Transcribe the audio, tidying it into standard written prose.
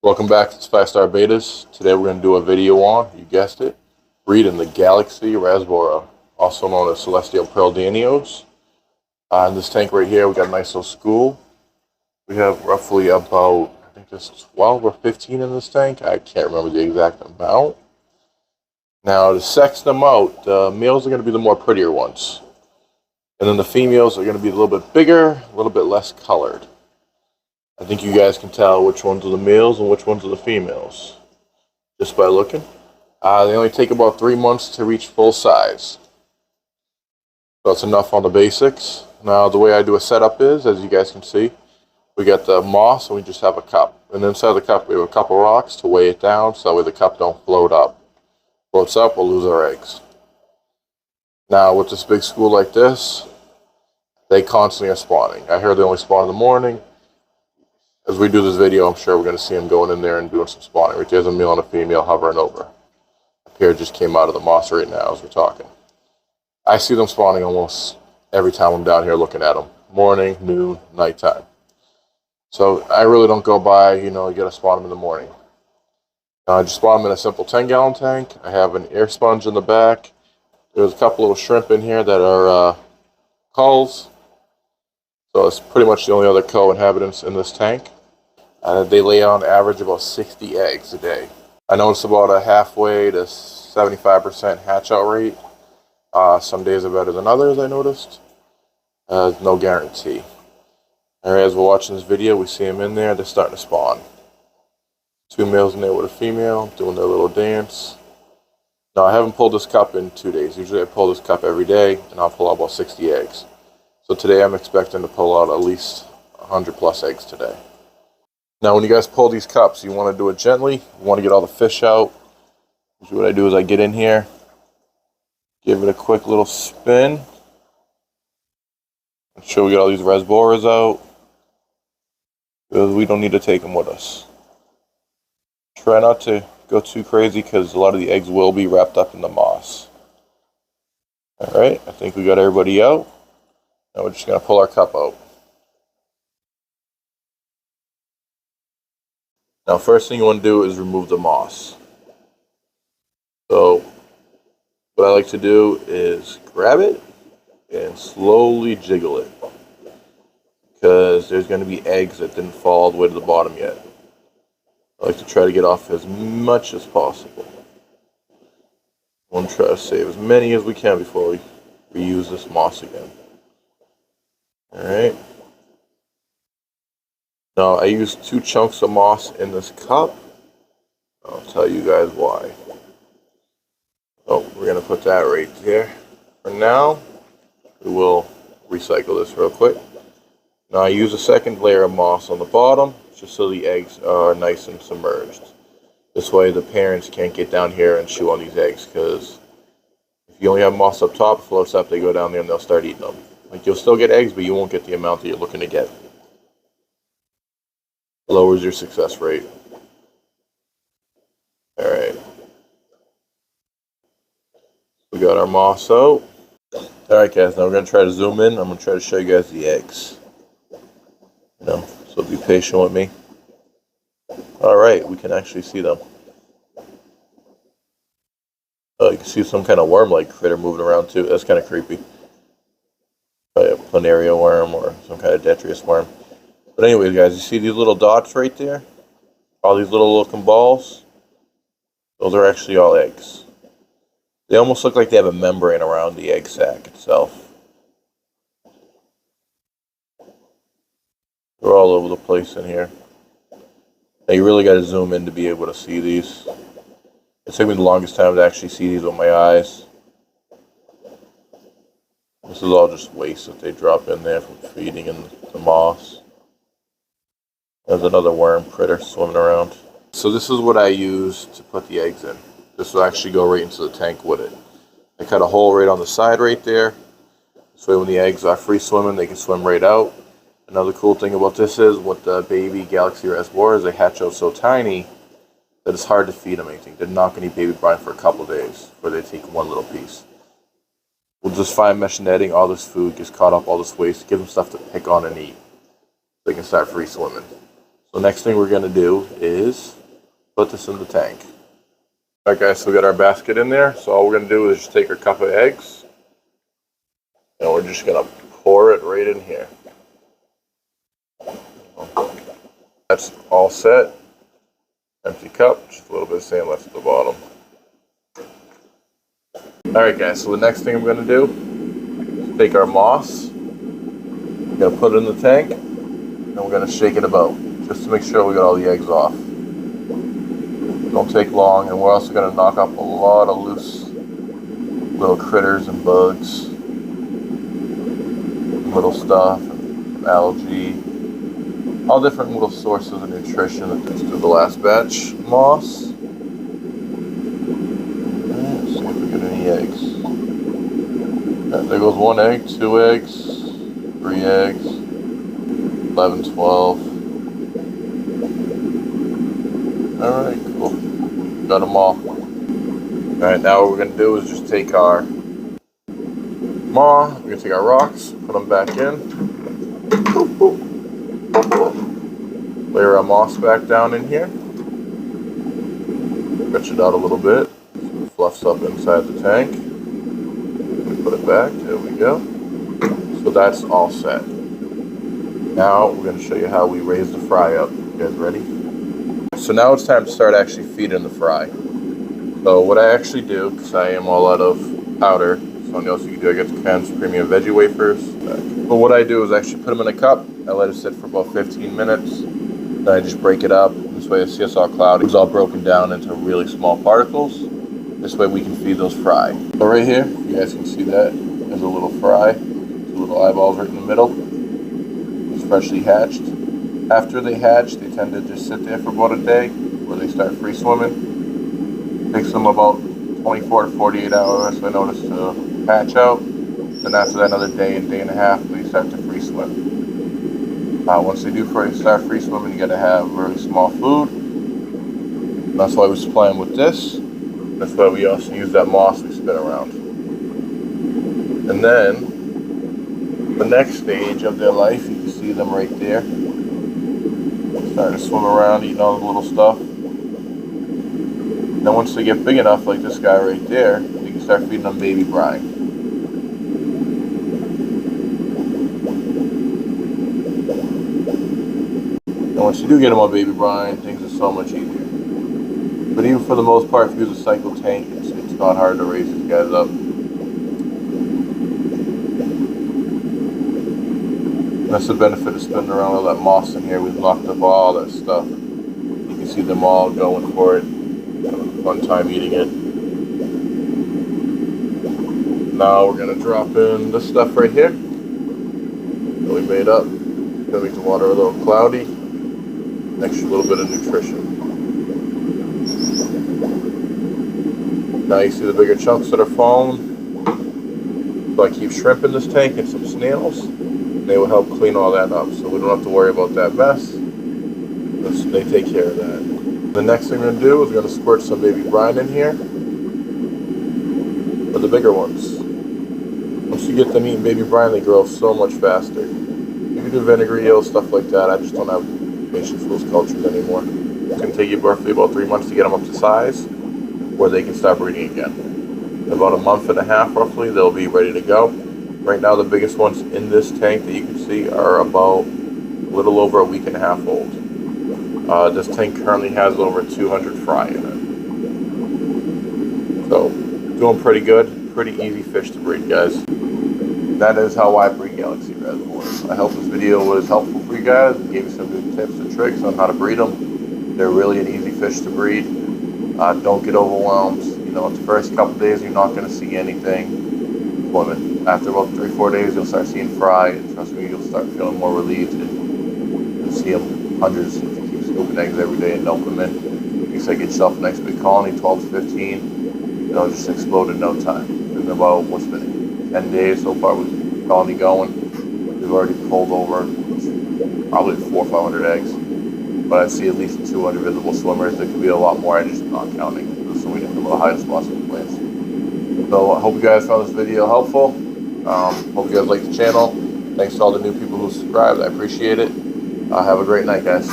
Welcome back to 5-Star Betas. Today we're going to do a video on, you guessed it, breeding the Galaxy Rasbora, also known as Celestial Pearl Danios. In this tank right here, we got a nice little school. We have roughly about, I think there's 12 or 15 in this tank. I can't remember the exact amount. Now, to sex them out, the males are going to be the more prettier ones. And then the females are going to be a little bit bigger, a little bit less colored. I think you guys can tell which ones are the males and which ones are the females just by looking. They only take about 3 months to reach full size. So that's enough on the basics. Now the way I do a setup is, as you guys can see, we got the moss and we just have a cup. And inside the cup we have a couple rocks to weigh it down so that way the cup don't float up. Floats up, we'll lose our eggs. Now with this big school like this, they constantly are spawning. I heard they only spawn in the morning. As we do this video, I'm sure we're going to see them going in there and doing some spawning. Right there's a male and a female hovering over. A pair just came out of the moss right now as we're talking. I see them spawning almost every time I'm down here looking at them. Morning, noon, nighttime. So I really don't go by, you gotta spawn them in the morning. I just spawn them in a simple 10-gallon tank. I have an air sponge in the back. There's a couple little shrimp in here that are culls. So it's pretty much the only other co-inhabitants in this tank. They lay on average about 60 eggs a day. I noticed about a halfway to 75% hatch out rate. Some days are better than others, I noticed. No guarantee. Alright, as we're watching this video, we see them in there. They're starting to spawn. 2 males in there with a female doing their little dance. Now, I haven't pulled this cup in 2 days. Usually I pull this cup every day, and I'll pull out about 60 eggs. So today I'm expecting to pull out at least 100 plus eggs today. Now when you guys pull these cups, you want to do it gently. You want to get all the fish out. Usually what I do is I get in here, give it a quick little spin. Make sure we get all these Rasboras out, because we don't need to take them with us. Try not to go too crazy because a lot of the eggs will be wrapped up in the moss. Alright, I think we got everybody out. Now we're just going to pull our cup out. Now first thing you want to do is remove the moss. So what I like to do is grab it and slowly jiggle it, because there's going to be eggs that didn't fall all the way to the bottom yet. I like to try to get off as much as possible. I want to try to save as many as we can before we reuse this moss again. Alright. Now I used 2 chunks of moss in this cup. I'll tell you guys why. Oh, we're going to put that right there. For now, we will recycle this real quick. Now I use a second layer of moss on the bottom, just so the eggs are nice and submerged. This way the parents can't get down here and chew on these eggs, because if you only have moss up top, it floats up, they go down there and they'll start eating them. Like, you'll still get eggs, but you won't get the amount that you're looking to get. Lowers your success rate. Alright. We got our moss out. Alright guys, now we're going to try to zoom in. I'm going to try to show you guys the eggs. So be patient with me. Alright, we can actually see them. You can see some kind of worm-like critter moving around too. That's kind of creepy. Probably a planaria worm or some kind of detritus worm. But anyways, guys, you see these little dots right there? All these little looking balls? Those are actually all eggs. They almost look like they have a membrane around the egg sac itself. They're all over the place in here. Now you really got to zoom in to be able to see these. It took me the longest time to actually see these with my eyes. This is all just waste that they drop in there from feeding in the moss. There's another worm critter swimming around. So this is what I use to put the eggs in. This will actually go right into the tank with it. I cut a hole right on the side right there. This way when the eggs are free swimming, they can swim right out. Another cool thing about this is with the baby Galaxy Rasboras, they hatch out so tiny that it's hard to feed them anything. They're not going to eat baby brine for a couple of days before they take one little piece. We'll just fine mesh netting all this food, gets caught up, all this waste, give them stuff to pick on and eat. They can start free swimming. So next thing we're going to do is put this in the tank. Alright guys, so we got our basket in there. So all we're going to do is just take our cup of eggs and we're just going to pour it right in here. That's all set. Empty cup, just a little bit of sand left at the bottom. Alright guys, so the next thing I'm going to do is take our moss, we're going to put it in the tank, and we're going to shake it about, just to make sure we got all the eggs off. Don't take long, and we're also going to knock up a lot of loose little critters and bugs, little stuff, and algae, all different little sources of nutrition. Let's do the last batch moss. Let's see if we get any eggs. There goes 1 egg, 2 eggs, 3 eggs, 11, 12. Alright, cool. Got them all. Alright, now what we're going to do is just take our we're going to take our rocks, put them back in. Boop, boop. Layer our moss back down in here. Stretch it out a little bit so it fluffs up inside the tank. We put it back. There we go. So that's all set. Now we're going to show you how we raise the fry up. You guys ready? So now it's time to start actually feeding the fry. So what I actually do, because I am all out of powder, something else you can do, I get the Ken's premium veggie wafers. But what I do is actually put them in a cup. I let it sit for about 15 minutes. Then I just break it up. This way it's just all cloudy. It's all broken down into really small particles. This way we can feed those fry. So right here, you guys can see that there's a little fry. There's little eyeballs right in the middle. It's freshly hatched. After they hatch, they tend to just sit there for about a day where they start free swimming. It takes them about 24 to 48 hours, I noticed, to hatch out. Then after that, another day and a half, they start to free swim. Once they do start free swimming, you got to have very small food. And that's why we supply them with this. That's why we also use that moss we spin around. And then, the next stage of their life, you can see them right there. Starting to swim around, eating all the little stuff. Then once they get big enough, like this guy right there, you can start feeding them baby brine. And once you do get them on baby brine, things are so much easier. But even for the most part, if you use a cycle tank, it's not hard to raise these guys up. And that's the benefit of spinning around all that moss in here. We've knocked up all that stuff. You can see them all going for it. Having a fun time eating it. Now we're going to drop in this stuff right here that we made up. It's going to make the water a little cloudy. An extra little bit of nutrition. Now you see the bigger chunks that are falling. So I keep shrimp in this tank and some snails. They will help clean all that up, so we don't have to worry about that mess. They take care of that. The next thing we're going to do is we're going to squirt some baby brine in here for the bigger ones. Once you get them eating baby brine, they grow so much faster. You can do vinegar eel, stuff like that. I just don't have patience for those cultures anymore. It's going to take you roughly about 3 months to get them up to size where they can start breeding again. In about a month and a half, roughly, they'll be ready to go. Right now, the biggest ones in this tank that you can see are about a little over a week and a half old. This tank currently has over 200 fry in it. So, doing pretty good. Pretty easy fish to breed, guys. That is how I breed Galaxy Rasboras. I hope this video was helpful for you guys and gave you some good tips and tricks on how to breed them. They're really an easy fish to breed. Don't get overwhelmed. You know, the first couple days you're not going to see anything swimming. After about 3-4 days, you'll start seeing fry, and trust me, you'll start feeling more relieved, and you'll see them hundreds if you keep scooping eggs every day and dump them in. You say get yourself a nice big colony, 12 to 15, they'll just explode in no time. In about, what's been 10 days so far with the colony going, we've already pulled over probably 400 or 500 eggs. But I see at least 200 visible swimmers. There could be a lot more, I'm just not counting, so we get them the highest possible plants. So I hope you guys found this video helpful. Hope you guys like the channel. Thanks to all the new people who subscribed. I appreciate it. Have a great night, guys.